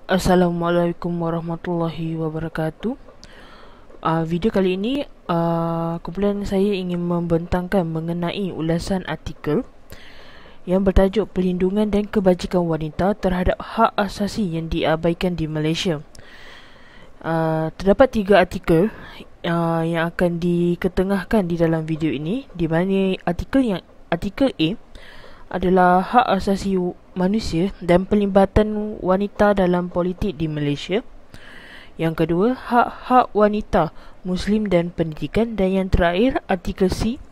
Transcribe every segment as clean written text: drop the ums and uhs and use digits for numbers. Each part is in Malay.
Assalamualaikum warahmatullahi wabarakatuh. Video kali ini kumpulan saya ingin membentangkan mengenai ulasan artikel yang bertajuk Perlindungan dan Kebajikan Wanita terhadap Hak Asasi yang diabaikan di Malaysia. Terdapat 3 artikel yang akan diketengahkan di dalam video ini, di mana artikel A adalah hak asasi manusia dan pelibatan wanita dalam politik di Malaysia. Yang kedua, hak-hak wanita, Muslim dan pendidikan. Dan yang terakhir, artikel C,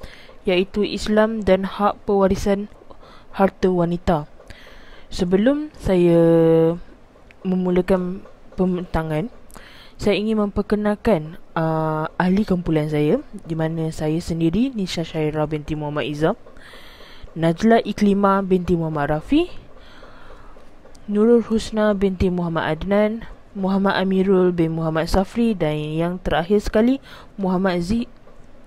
iaitu Islam dan hak pewarisan harta wanita. Sebelum saya memulakan pembentangan, saya ingin memperkenalkan ahli kumpulan saya, di mana saya sendiri, Nisha Syairah binti Muhammad Izzah, Najla Iklima binti Muhammad Rafi, Nurul Husna binti Muhammad Adnan, Muhammad Amirul bin Muhammad Safri, dan yang terakhir sekali Muhammad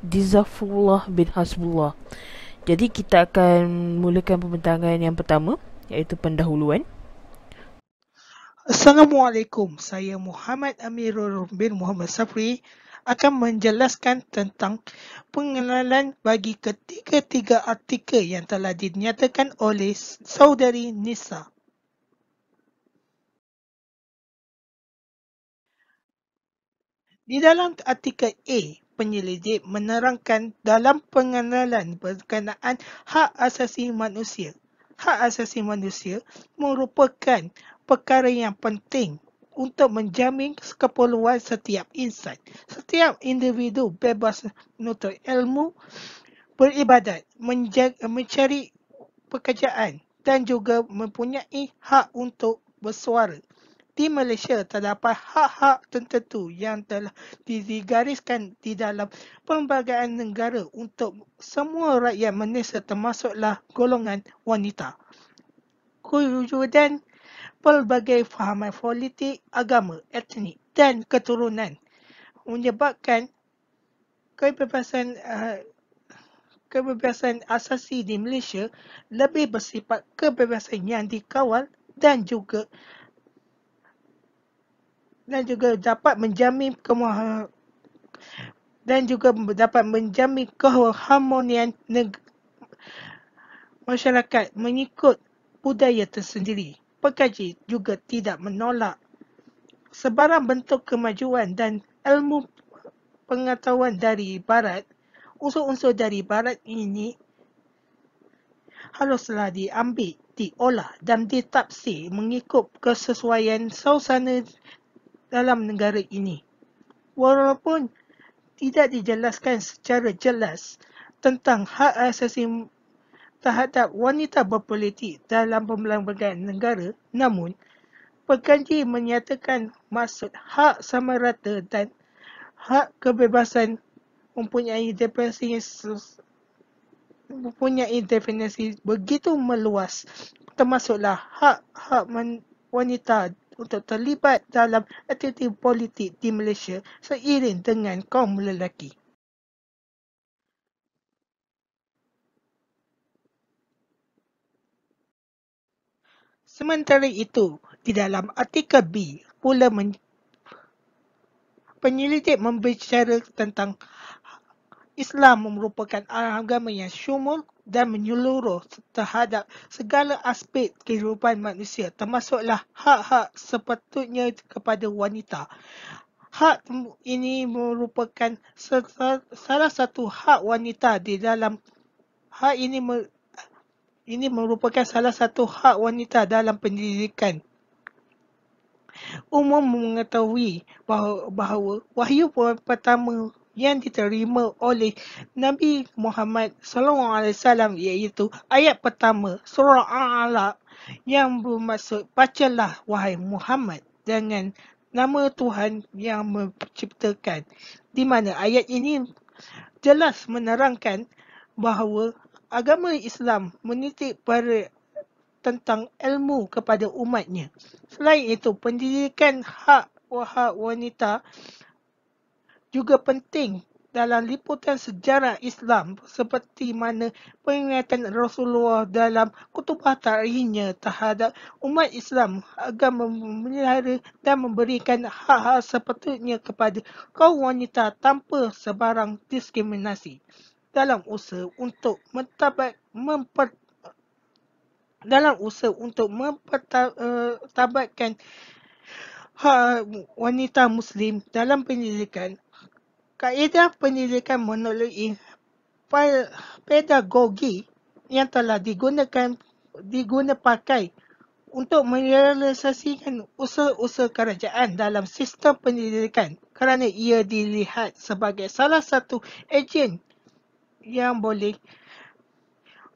Dizafullah bin Hasbullah. Jadi kita akan mulakan pembentangan yang pertama, iaitu pendahuluan. Assalamualaikum, saya Muhammad Amirul bin Muhammad Safri akan menjelaskan tentang pengenalan bagi ketiga-tiga artikel yang telah dinyatakan oleh saudari Nisa. Di dalam artikel A, penyelidik menerangkan dalam pengenalan berkenaan hak asasi manusia. Hak asasi manusia merupakan perkara yang penting untuk menjamin keperluan setiap insan. Setiap individu bebas menuntut ilmu, beribadat, mencari pekerjaan dan juga mempunyai hak untuk bersuara. Di Malaysia terdapat hak-hak tertentu yang telah digariskan di dalam Perlembagaan Negara untuk semua rakyat Malaysia termasuklah golongan wanita. Kewujudan pelbagai fahaman politik, agama, etnik dan keturunan menyebabkan kebebasan asasi di Malaysia lebih bersifat kebebasan yang dikawal dan juga dapat menjamin keharmonian masyarakat mengikut budaya tersendiri. Pengkaji juga tidak menolak sebarang bentuk kemajuan dan ilmu pengetahuan dari Barat. Unsur-unsur dari Barat ini haruslah diambil, diolah dan ditafsir mengikut kesesuaian suasana dalam negara ini. Walaupun tidak dijelaskan secara jelas tentang hak asasi terhadap wanita berpolitik dalam Perlembagaan Negara, namun pengkaji menyatakan maksud hak sama rata dan hak kebebasan mempunyai definisi begitu meluas, termasuklah hak wanita untuk terlibat dalam aktiviti politik di Malaysia seiring dengan kaum lelaki. Sementara itu, di dalam artikel B pula penyelidik membicara tentang Islam merupakan agama yang syumul dan menyeluruh terhadap segala aspek kehidupan manusia, termasuklah hak-hak sepatutnya kepada wanita. Hak ini merupakan salah satu hak wanita di dalam ini merupakan salah satu hak wanita dalam pendidikan. Umum mengetahui bahawa wahyu pertama yang diterima oleh Nabi Muhammad SAW iaitu ayat pertama surah Al-Alaq yang bermaksud bacalah wahai Muhammad dengan nama Tuhan yang menciptakan, di mana ayat ini jelas menerangkan bahawa agama Islam menitik pada tentang ilmu kepada umatnya. Selain itu, pendidikan hak wanita juga penting dalam liputan sejarah Islam seperti mana peringatan Rasulullah dalam khutbah tarikhnya terhadap umat Islam agar memelihara dan memberikan hak-hak sepatutnya kepada kaum wanita tanpa sebarang diskriminasi dalam usaha untuk mempertabatkan hak wanita Muslim dalam pendidikan. Kaedah pendidikan melalui pedagogi yang telah diguna pakai untuk merealisasikan usaha-usaha kerajaan dalam sistem pendidikan kerana ia dilihat sebagai salah satu ejen yang boleh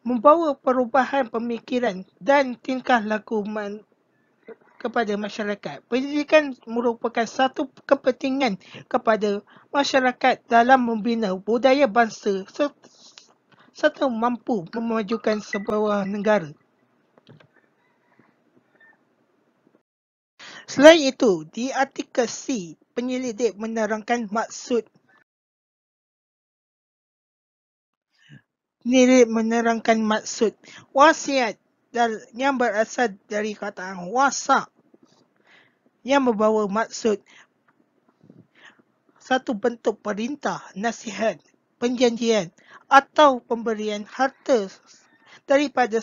membawa perubahan pemikiran dan tingkah laku kepada masyarakat. Pendidikan merupakan satu kepentingan kepada masyarakat dalam membina budaya bangsa serta mampu memajukan sebuah negara. Selain itu, di artikel C, penyelidik menerangkan maksud wasiat yang berasal dari kataan wasa yang membawa maksud satu bentuk perintah, nasihat, perjanjian atau pemberian harta daripada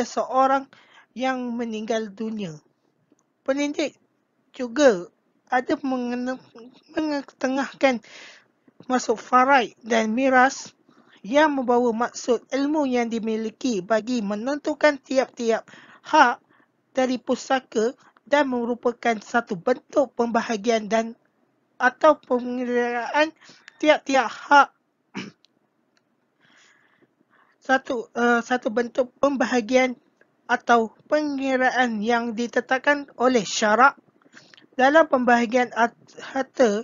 seorang yang meninggal dunia. Penyelidik juga ada mengetengahkan maksud faraid dan miras yang membawa maksud ilmu yang dimiliki bagi menentukan tiap-tiap hak dari pusaka dan merupakan satu bentuk pembahagian dan atau pengiraan tiap-tiap hak satu bentuk pembahagian atau pengiraan yang ditetapkan oleh syarak dalam pembahagian harta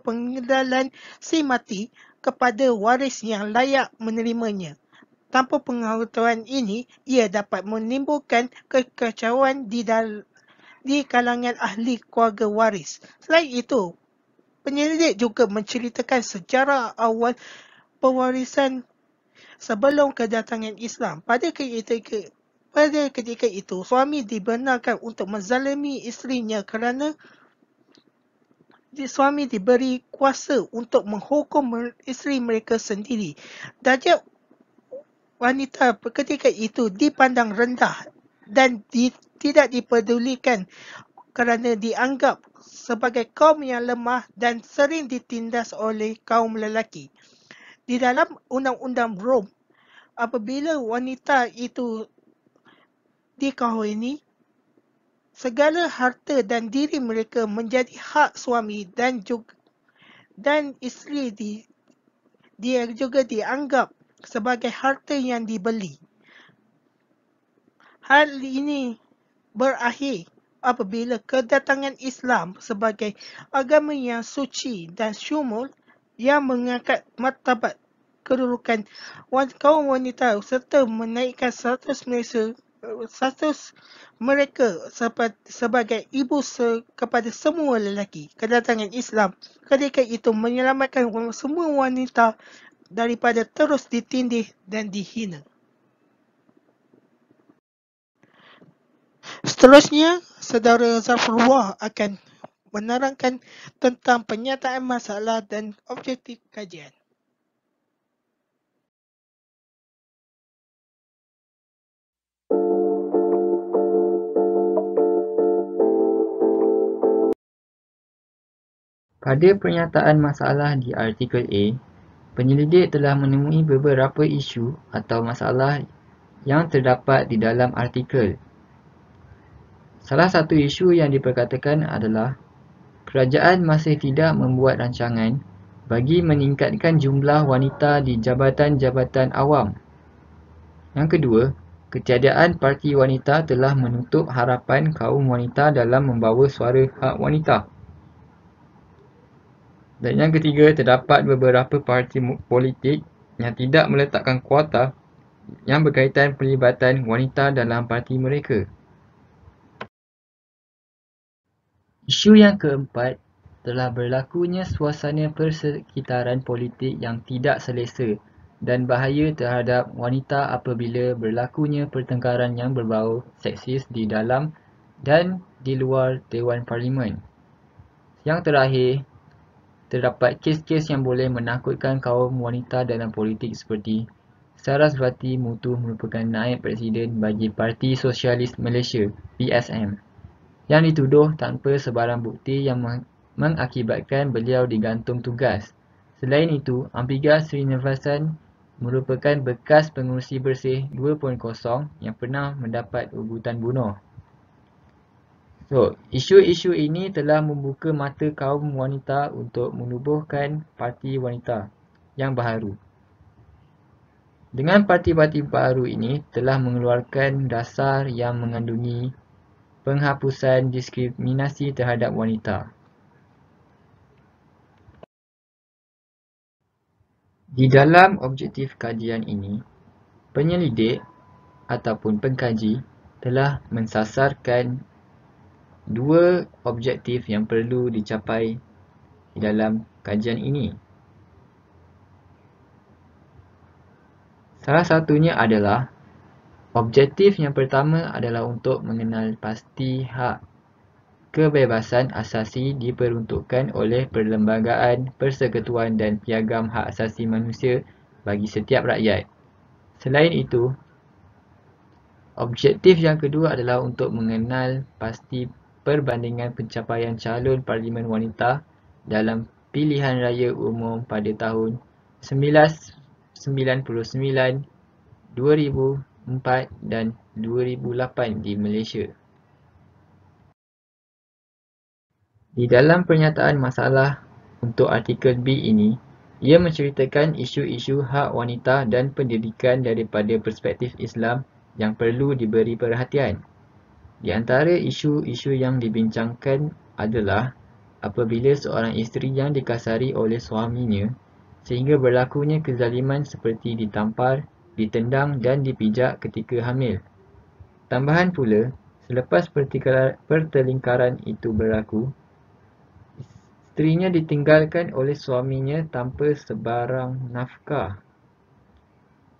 pengendalian si mati kepada waris yang layak menerimanya. Tanpa pengetahuan ini, ia dapat menimbulkan kekacauan di kalangan ahli keluarga waris. Selain itu, penyelidik juga menceritakan sejarah awal pewarisan sebelum kedatangan Islam. Pada ketika itu, suami dibenarkan untuk menzalimi isterinya kerana suami diberi kuasa untuk menghukum isteri mereka sendiri. Darjat wanita ketika itu dipandang rendah dan tidak dipedulikan kerana dianggap sebagai kaum yang lemah dan sering ditindas oleh kaum lelaki. Di dalam undang-undang Rom, apabila wanita itu dikahwini, segala harta dan diri mereka menjadi hak suami dan isteri dia juga dianggap sebagai harta yang dibeli. Hal ini berakhir apabila kedatangan Islam sebagai agama yang suci dan syumul yang mengangkat martabat kedudukan kaum wanita serta menaikkan status mereka sebagai ibu kepada semua lelaki. Kedatangan Islam ketika itu menyelamatkan semua wanita daripada terus ditindih dan dihina. Seterusnya, Saudara Zafrullah akan menerangkan tentang penyataan masalah dan objektif kajian. Pada pernyataan masalah di artikel A, penyelidik telah menemui beberapa isu atau masalah yang terdapat di dalam artikel. Salah satu isu yang diperkatakan adalah kerajaan masih tidak membuat rancangan bagi meningkatkan jumlah wanita di jabatan-jabatan awam. Yang kedua, ketiadaan parti wanita telah menutup harapan kaum wanita dalam membawa suara hak wanita. Dan yang ketiga, terdapat beberapa parti politik yang tidak meletakkan kuota yang berkaitan pelibatan wanita dalam parti mereka. Isu yang keempat telah berlakunya suasana persekitaran politik yang tidak selesa dan bahaya terhadap wanita apabila berlakunya pertengkaran yang berbau seksis di dalam dan di luar Dewan Parlimen. Yang terakhir, terdapat kes-kes yang boleh menakutkan kaum wanita dalam politik seperti Sarasvati Mutu merupakan naib presiden bagi Parti Sosialis Malaysia (PSM) yang dituduh tanpa sebarang bukti yang mengakibatkan beliau digantung tugas. Selain itu, Ampiga Srinivasan merupakan bekas pengurusi bersih 2.0 yang pernah mendapat ugutan bunuh. Isu-isu ini telah membuka mata kaum wanita untuk menubuhkan parti wanita yang baharu. Dengan parti-parti baru ini telah mengeluarkan dasar yang mengandungi penghapusan diskriminasi terhadap wanita. Di dalam objektif kajian ini, penyelidik ataupun pengkaji telah mensasarkan dua objektif yang perlu dicapai di dalam kajian ini. Salah satunya adalah objektif yang pertama adalah untuk mengenal pasti hak kebebasan asasi diperuntukkan oleh Perlembagaan Persekutuan dan Piagam Hak Asasi Manusia bagi setiap rakyat. Selain itu, objektif yang kedua adalah untuk mengenal pasti perbandingan pencapaian calon Parlimen wanita dalam pilihan raya umum pada tahun 1999, 2004 dan 2008 di Malaysia. Di dalam pernyataan masalah untuk artikel B ini, ia menceritakan isu-isu hak wanita dan pendidikan daripada perspektif Islam yang perlu diberi perhatian. Di antara isu-isu yang dibincangkan adalah apabila seorang isteri yang dikasari oleh suaminya sehingga berlakunya kezaliman seperti ditampar, ditendang dan dipijak ketika hamil. Tambahan pula, selepas pertelingkaran itu berlaku, isterinya ditinggalkan oleh suaminya tanpa sebarang nafkah.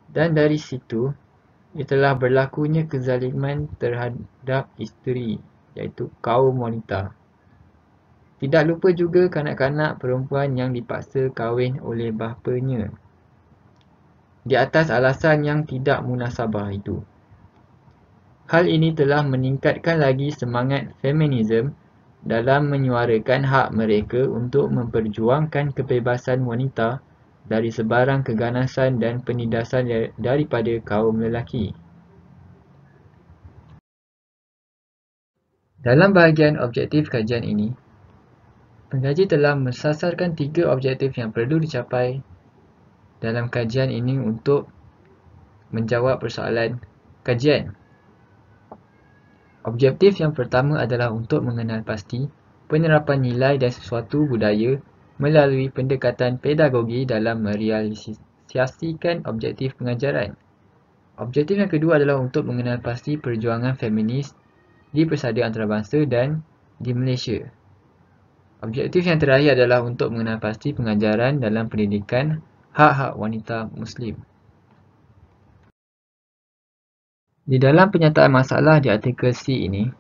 Dan dari situ, ia telah berlakunya kezaliman terhadap isteri, iaitu kaum wanita. Tidak lupa juga kanak-kanak perempuan yang dipaksa kahwin oleh bapanya di atas alasan yang tidak munasabah itu. Hal ini telah meningkatkan lagi semangat feminisme dalam menyuarakan hak mereka untuk memperjuangkan kebebasan wanita dari sebarang keganasan dan penindasan daripada kaum lelaki. Dalam bahagian objektif kajian ini, pengkaji telah mensasarkan 3 objektif yang perlu dicapai dalam kajian ini untuk menjawab persoalan kajian. Objektif yang pertama adalah untuk mengenal pasti penerapan nilai dan sesuatu budaya melalui pendekatan pedagogi dalam merealisasikan objektif pengajaran. Objektif yang kedua adalah untuk mengenal pasti perjuangan feminis di persada antarabangsa dan di Malaysia. Objektif yang terakhir adalah untuk mengenal pasti pengajaran dalam pendidikan hak-hak wanita Muslim. Di dalam penyataan masalah di artikel C ini,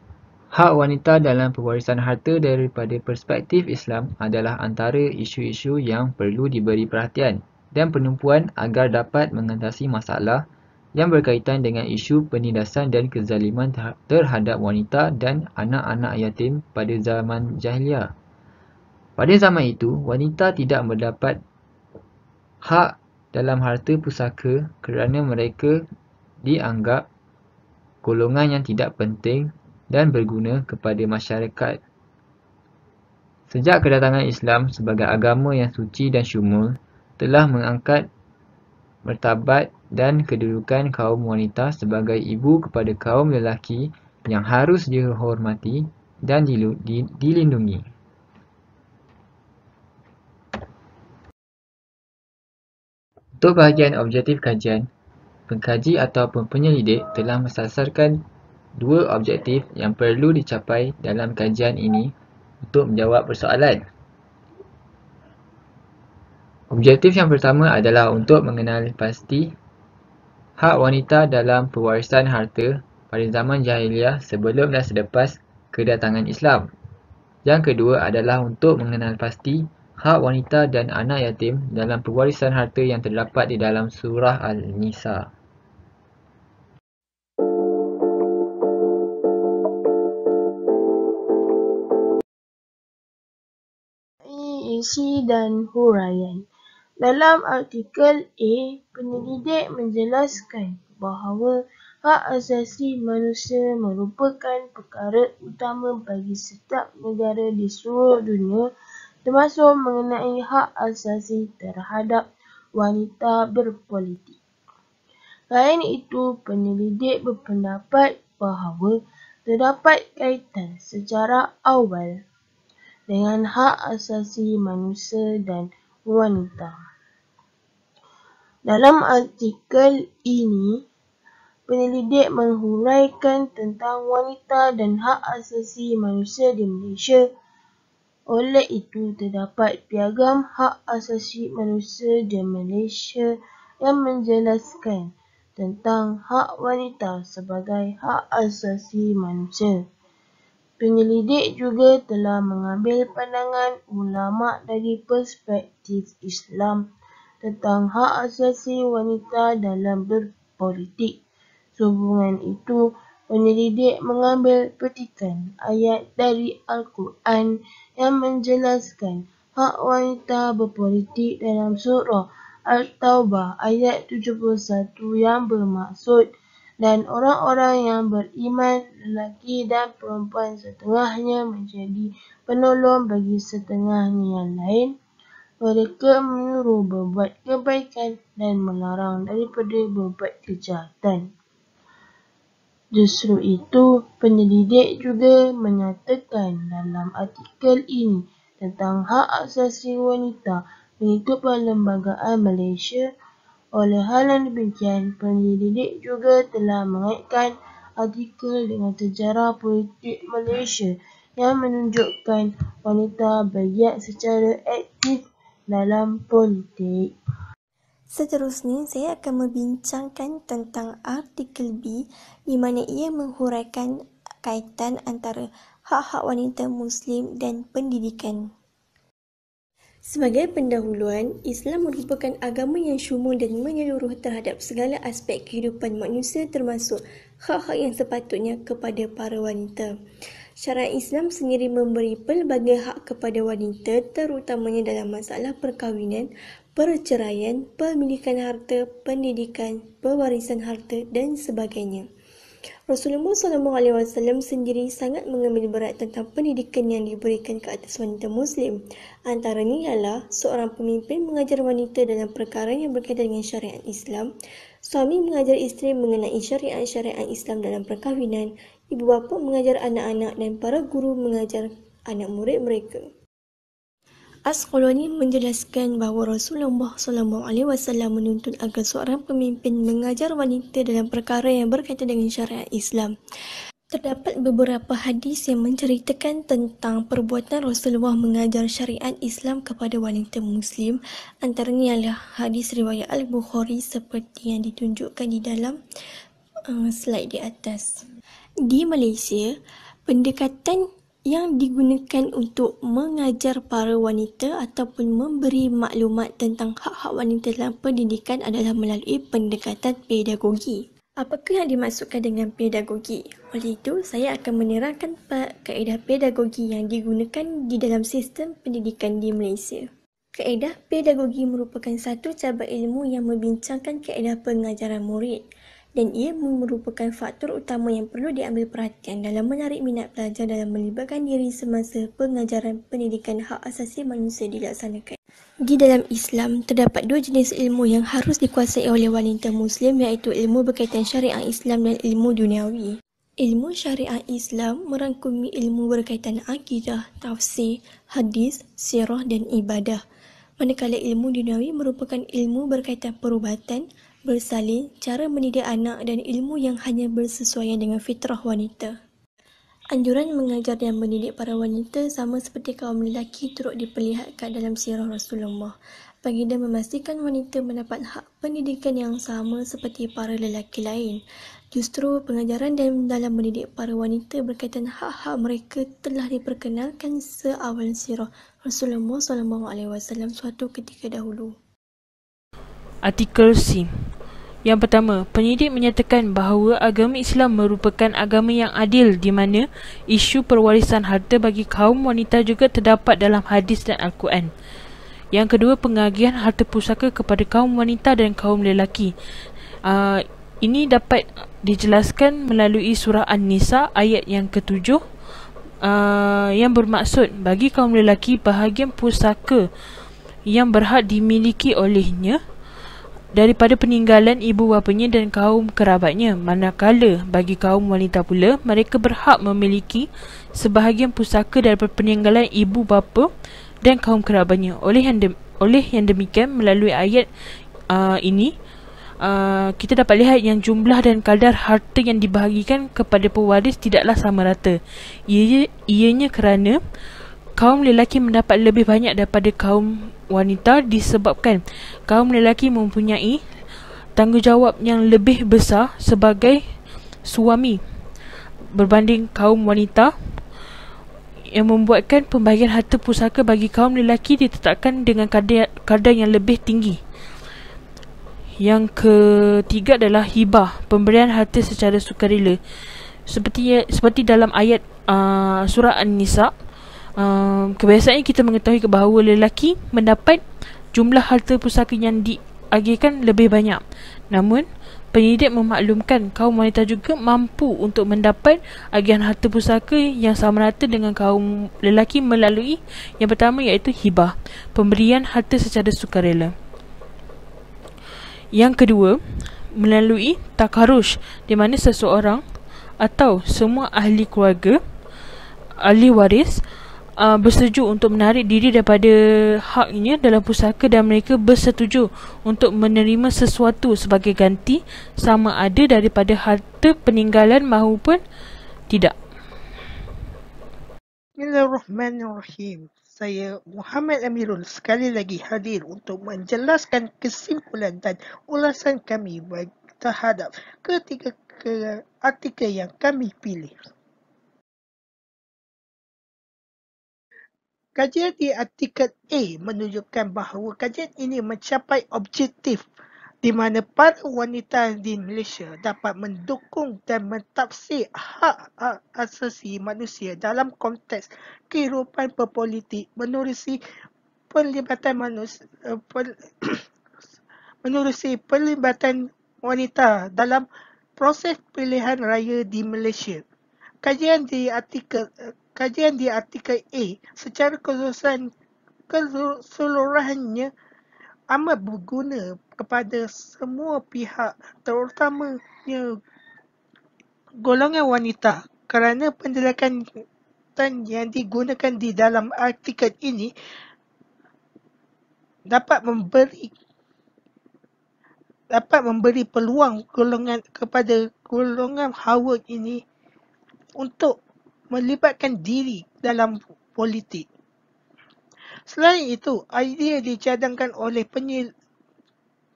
hak wanita dalam pewarisan harta daripada perspektif Islam adalah antara isu-isu yang perlu diberi perhatian dan penumpuan agar dapat mengatasi masalah yang berkaitan dengan isu penindasan dan kezaliman terhadap wanita dan anak-anak yatim pada zaman jahiliah. Pada zaman itu, wanita tidak mendapat hak dalam harta pusaka kerana mereka dianggap golongan yang tidak penting dan berguna kepada masyarakat. Sejak kedatangan Islam sebagai agama yang suci dan syumul, telah mengangkat martabat dan kedudukan kaum wanita sebagai ibu kepada kaum lelaki yang harus dihormati dan dilindungi. Untuk bahagian objektif kajian, pengkaji ataupun penyelidik telah mensasarkan 2 objektif yang perlu dicapai dalam kajian ini untuk menjawab persoalan. Objektif yang pertama adalah untuk mengenal pasti hak wanita dalam pewarisan harta pada zaman jahiliah sebelum dan selepas kedatangan Islam. Yang kedua adalah untuk mengenal pasti hak wanita dan anak yatim dalam pewarisan harta yang terdapat di dalam surah Al-Nisa. Isi dan huraian. Dalam artikel A, penyelidik menjelaskan bahawa hak asasi manusia merupakan perkara utama bagi setiap negara di seluruh dunia, termasuk mengenai hak asasi terhadap wanita berpolitik. Selain itu, penyelidik berpendapat bahawa terdapat kaitan secara awal dengan hak asasi manusia dan wanita. Dalam artikel ini, penyelidik menghuraikan tentang wanita dan hak asasi manusia di Malaysia. Oleh itu, terdapat piagam hak asasi manusia di Malaysia yang menjelaskan tentang hak wanita sebagai hak asasi manusia. Penyelidik juga telah mengambil pandangan ulama dari perspektif Islam tentang hak asasi wanita dalam berpolitik. Sehubungan itu, penyelidik mengambil petikan ayat dari Al-Quran yang menjelaskan hak wanita berpolitik dalam surah At-Taubah ayat 71 yang bermaksud, dan orang-orang yang beriman, lelaki dan perempuan setengahnya menjadi penolong bagi setengahnya yang lain. Mereka menyuruh berbuat kebaikan dan melarang daripada berbuat kejahatan. Justru itu, penyelidik juga menyatakan dalam artikel ini tentang hak asasi wanita mengikut Perlembagaan Malaysia. Oleh hal yang demikian, penyelidik juga telah mengaitkan artikel dengan sejarah politik Malaysia yang menunjukkan wanita bergiat secara aktif dalam politik. Seterusnya, saya akan membincangkan tentang artikel B di mana ia menghuraikan kaitan antara hak-hak wanita Muslim dan pendidikan. Sebagai pendahuluan, Islam merupakan agama yang syumul dan menyeluruh terhadap segala aspek kehidupan manusia termasuk hak-hak yang sepatutnya kepada para wanita. Syariat Islam sendiri memberi pelbagai hak kepada wanita terutamanya dalam masalah perkahwinan, perceraian, pemilikan harta, pendidikan, pewarisan harta dan sebagainya. Rasulullah SAW sendiri sangat mengambil berat tentang pendidikan yang diberikan ke atas wanita Muslim. Antaranya ialah seorang pemimpin mengajar wanita dalam perkara yang berkaitan dengan syariat Islam, suami mengajar isteri mengenai syariat-syariat Islam dalam perkahwinan, ibu bapa mengajar anak-anak dan para guru mengajar anak murid mereka. As-Qulani menjelaskan bahawa Rasulullah SAW menuntut agar seorang pemimpin mengajar wanita dalam perkara yang berkaitan dengan syariat Islam. Terdapat beberapa hadis yang menceritakan tentang perbuatan Rasulullah mengajar syariat Islam kepada wanita Muslim. Antaranya adalah hadis riwayat Al-Bukhari seperti yang ditunjukkan di dalam slide di atas. Di Malaysia, pendekatan yang digunakan untuk mengajar para wanita ataupun memberi maklumat tentang hak-hak wanita dalam pendidikan adalah melalui pendekatan pedagogi. Apakah yang dimaksudkan dengan pedagogi? Oleh itu, saya akan menerangkan kaedah pedagogi yang digunakan di dalam sistem pendidikan di Malaysia. Kaedah pedagogi merupakan satu cabang ilmu yang membincangkan kaedah pengajaran murid, dan ia merupakan faktor utama yang perlu diambil perhatian dalam menarik minat pelajar dalam melibatkan diri semasa pengajaran pendidikan hak asasi manusia dilaksanakan. Di dalam Islam, terdapat dua jenis ilmu yang harus dikuasai oleh wanita Muslim, iaitu ilmu berkaitan syariat Islam dan ilmu duniawi. Ilmu syariat Islam merangkumi ilmu berkaitan akidah, tafsir, hadis, sirah dan ibadah. Manakala ilmu duniawi merupakan ilmu berkaitan perubatan, bersalin, cara mendidik anak dan ilmu yang hanya bersesuaian dengan fitrah wanita. Anjuran mengajar dan mendidik para wanita sama seperti kaum lelaki turut diperlihatkan dalam sirah Rasulullah. baginda memastikan wanita mendapat hak pendidikan yang sama seperti para lelaki lain. Justru pengajaran dalam mendidik para wanita berkaitan hak-hak mereka telah diperkenalkan seawal sirah Rasulullah SAW suatu ketika dahulu. Artikel C. Yang pertama, penyidik menyatakan bahawa agama Islam merupakan agama yang adil di mana isu perwarisan harta bagi kaum wanita juga terdapat dalam hadis dan Al-Quran. Yang kedua, pengagihan harta pusaka kepada kaum wanita dan kaum lelaki. Ini dapat dijelaskan melalui surah An-Nisa ayat yang ke-7 yang bermaksud bagi kaum lelaki bahagian pusaka yang berhak dimiliki olehnya daripada peninggalan ibu bapanya dan kaum kerabatnya, manakala bagi kaum wanita pula mereka berhak memiliki sebahagian pusaka daripada peninggalan ibu bapa dan kaum kerabatnya. Oleh yang demikian, melalui ayat ini kita dapat lihat yang jumlah dan kadar harta yang dibahagikan kepada pewaris tidaklah sama rata. Ianya kerana kaum lelaki mendapat lebih banyak daripada kaum wanita disebabkan kaum lelaki mempunyai tanggungjawab yang lebih besar sebagai suami berbanding kaum wanita, yang membuatkan pembahagian harta pusaka bagi kaum lelaki ditetapkan dengan kadar yang lebih tinggi. Yang ketiga adalah hibah, pemberian harta secara sukarela. Seperti dalam ayat surah An-Nisa, kebiasaannya kita mengetahui bahawa lelaki mendapat jumlah harta pusaka yang diagihkan lebih banyak. Namun, penyidik memaklumkan kaum wanita juga mampu untuk mendapat agihan harta pusaka yang sama rata dengan kaum lelaki melalui yang pertama iaitu hibah, pemberian harta secara sukarela. Yang kedua, melalui takarush, di mana seseorang atau semua ahli keluarga, ahli waris bersetuju untuk menarik diri daripada haknya dalam pusaka dan mereka bersetuju untuk menerima sesuatu sebagai ganti sama ada daripada harta peninggalan maupun tidak. Bismillahirrahmanirrahim. Saya Muhammad Amirul sekali lagi hadir untuk menjelaskan kesimpulan dan ulasan kami terhadap ketiga artikel yang kami pilih. Kajian di artikel A menunjukkan bahawa kajian ini mencapai objektif di mana para wanita di Malaysia dapat mendukung dan mentafsir hak asasi manusia dalam konteks kehidupan berpolitik menerusi pelibatan wanita dalam proses pilihan raya di Malaysia. Kajian di artikel A secara keseluruhannya amat berguna kepada semua pihak, terutamanya golongan wanita, kerana pendekatan yang digunakan di dalam artikel ini dapat memberi peluang kepada golongan hawa ini untuk melibatkan diri dalam politik. Selain itu, idea dicadangkan oleh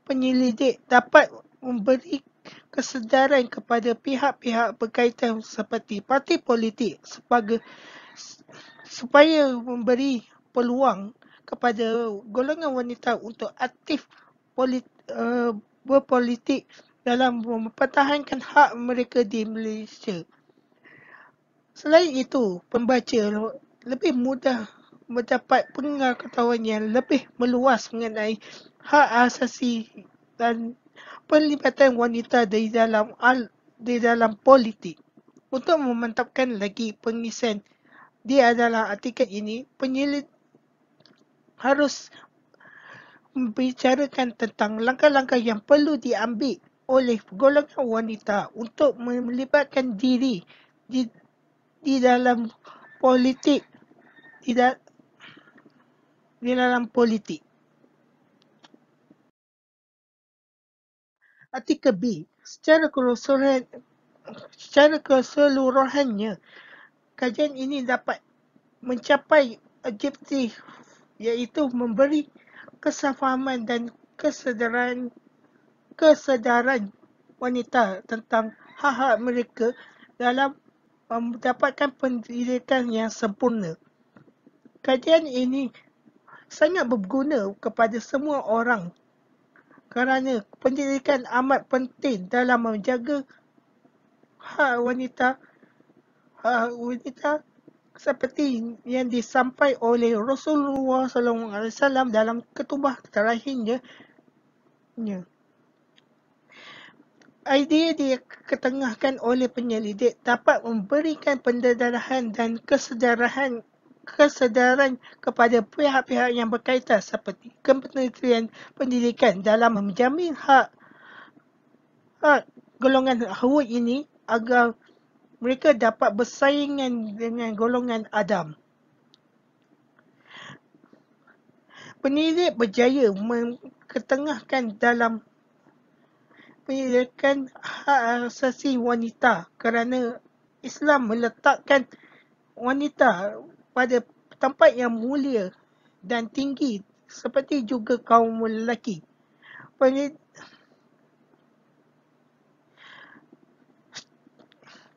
penyelidik dapat memberi kesedaran kepada pihak-pihak berkaitan seperti parti politik supaya memberi peluang kepada golongan wanita untuk aktif berpolitik dalam mempertahankan hak mereka di Malaysia. Selain itu, pembaca lebih mudah mendapat pengetahuan yang lebih meluas mengenai hak asasi dan pelibatan wanita di dalam politik. Untuk memantapkan lagi pengisian di adalah artikel ini, penyelidik harus membicarakan tentang langkah-langkah yang perlu diambil oleh golongan wanita untuk melibatkan diri di dalam politik. Artikel B, secara keseluruhannya, kajian ini dapat mencapai objektif iaitu memberi kesefahaman dan kesedaran wanita tentang hak-hak mereka dalam mendapatkan pendidikan yang sempurna. Kajian ini sangat berguna kepada semua orang kerana pendidikan amat penting dalam menjaga hak wanita seperti yang disampaikan oleh Rasulullah SAW dalam ketubah terakhirnya. Idea diketengahkan oleh penyelidik dapat memberikan pendedahan dan kesedaran kepada pihak-pihak yang berkaitan seperti Kementerian Pendidikan dalam menjamin hak golongan awam ini agar mereka dapat bersaingan dengan golongan Adam. Penyelidik berjaya mengetengahkan dalam pendidikan hak asasi wanita kerana Islam meletakkan wanita pada tempat yang mulia dan tinggi seperti juga kaum lelaki.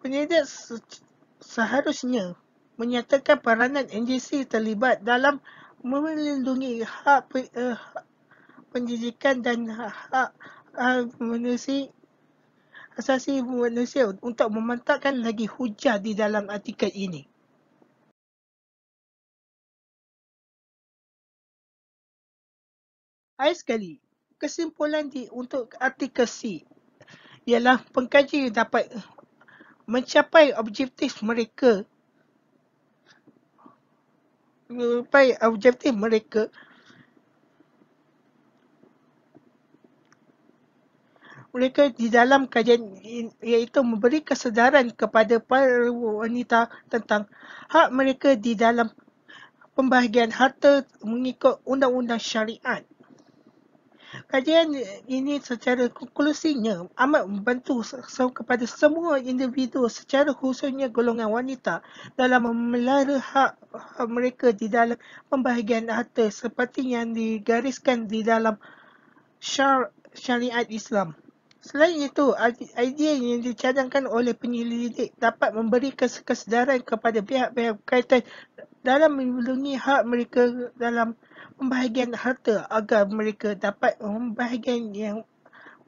Penyelidik seharusnya menyatakan peranan NGC terlibat dalam melindungi hak pendidikan dan hak asasi manusia untuk memantapkan lagi hujah di dalam artikel ini. Akhir sekali, kesimpulan untuk artikel C ialah pengkaji dapat mencapai objektif mereka di dalam kajian iaitu memberi kesedaran kepada para wanita tentang hak mereka di dalam pembahagian harta mengikut undang-undang syariat. Kajian ini secara konklusinya amat membantu kepada semua individu secara khususnya golongan wanita dalam memelihara hak mereka di dalam pembahagian harta seperti yang digariskan di dalam syariat Islam. Selain itu, idea yang dicadangkan oleh penyelidik dapat memberi kesedaran kepada pihak-pihak berkaitan dalam melindungi hak mereka dalam pembahagian harta agar mereka dapat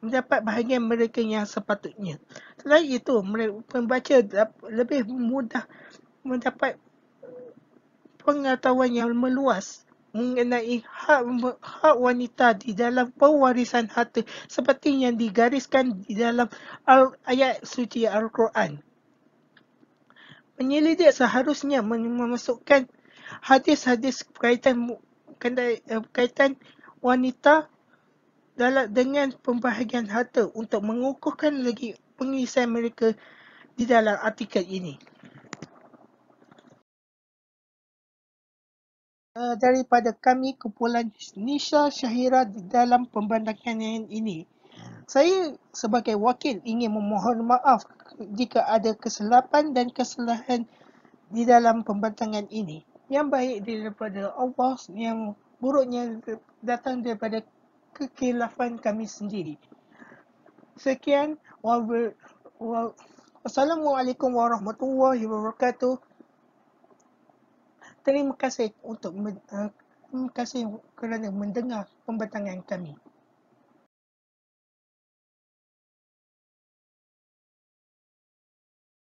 mendapat bahagian mereka yang sepatutnya. Selain itu, pembaca lebih mudah mendapat pengetahuan yang meluas mengenai hak wanita di dalam pewarisan harta seperti yang digariskan di dalam ayat suci Al-Quran. Penyelidik seharusnya memasukkan hadis-hadis berkaitan wanita dengan pembahagian harta untuk mengukuhkan lagi pengisian mereka di dalam artikel ini. Daripada kami, kumpulan Nisha Syahira di dalam pembandakan ini. Saya sebagai wakil ingin memohon maaf jika ada kesilapan dan kesalahan di dalam pembantangan ini. Yang baik daripada Allah, yang buruknya datang daripada kekilafan kami sendiri. Sekian. Wassalamualaikum warahmatullahi wabarakatuh. Terima kasih kerana mendengar pembantangan kami.